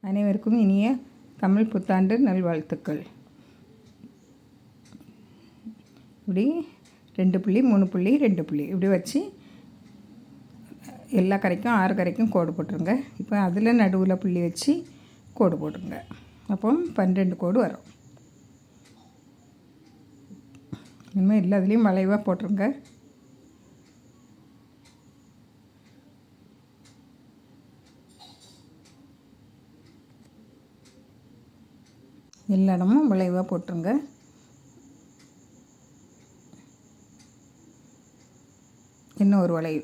அனைவருக்கும் இனிய தமிழ் புத்தாண்டு நல்வாழ்த்துக்கள். இப்படி 2 புள்ளி 3 புள்ளி 2 புள்ளி இப்படி வச்சு எல்லா கரைக்கும் 6 கரைக்கும் கோடு போட்டுருங்க. இப்போ அதில் நடுவில் புள்ளி வச்சு கோடு போட்டுருங்க. அப்போ 12 கோடு வரும். இனிமேல் எல்லாத்துலேயும் வளைவாக போட்டுருங்க. எல்லா இடமும் வளைவாக போட்டுருங்க. இன்னும் ஒரு வளைவு.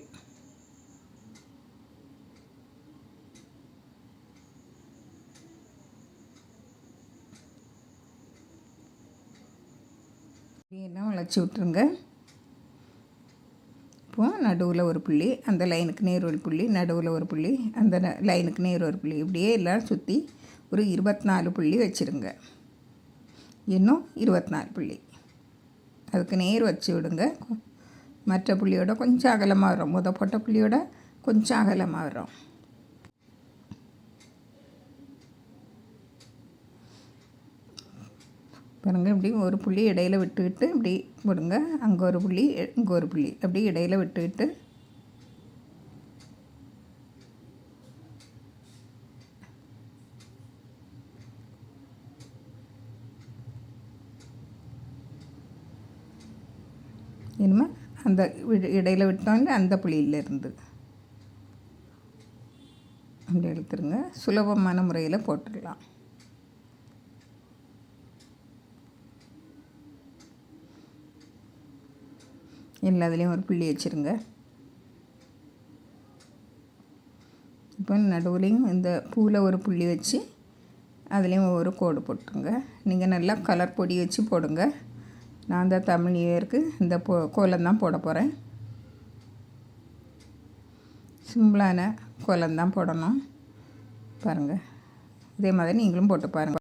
எல்லாம் வளைச்சி விட்டுருங்க. இப்போது நடுவில் ஒரு புள்ளி, அந்த லைனுக்கு நேர் ஒரு புள்ளி, நடுவில் ஒரு புள்ளி, அந்த லைனுக்கு நேர் ஒரு புள்ளி, இப்படியே எல்லாம் சுற்றி ஒரு 24 புள்ளி வச்சுருங்க. இன்னும் 24 புள்ளி அதுக்கு நேர் வச்சு விடுங்க. மற்ற புள்ளியோட கொஞ்சம் அகலமாக வரும். போட்ட புள்ளியோட கொஞ்சம் அகலமாக வரும். பாருங்க, இப்படி ஒரு புள்ளி இடையில விட்டுக்கிட்டு இப்படி விடுங்க. அங்கே ஒரு புள்ளி, இங்கே ஒரு புள்ளி, அப்படி இடையில விட்டுக்கிட்டு இனிமேல் அந்த இடையில விட்டோன்னு அந்த புள்ளியிலேருந்து அப்படி எடுத்துருங்க. சுலபமான முறையில் போட்டுடலாம். எல்லாத்துலேயும் ஒரு புள்ளி வச்சுருங்க. இப்போ நடுவுலையும் இந்த பூவில் ஒரு புள்ளி வச்சு அதுலேயும் ஒரு கோடு போட்டுருங்க. நீங்கள் நல்லா கலர் பொடி வச்சு போடுங்க. நான் தான் தமிழ் நியூ இயருக்கு இந்த கோலம் தான் போட போகிறேன். சிம்பிளான கோலம் தான் போடணும். பாருங்கள், இதே மாதிரி நீங்களும் போட்டு பாருங்கள்.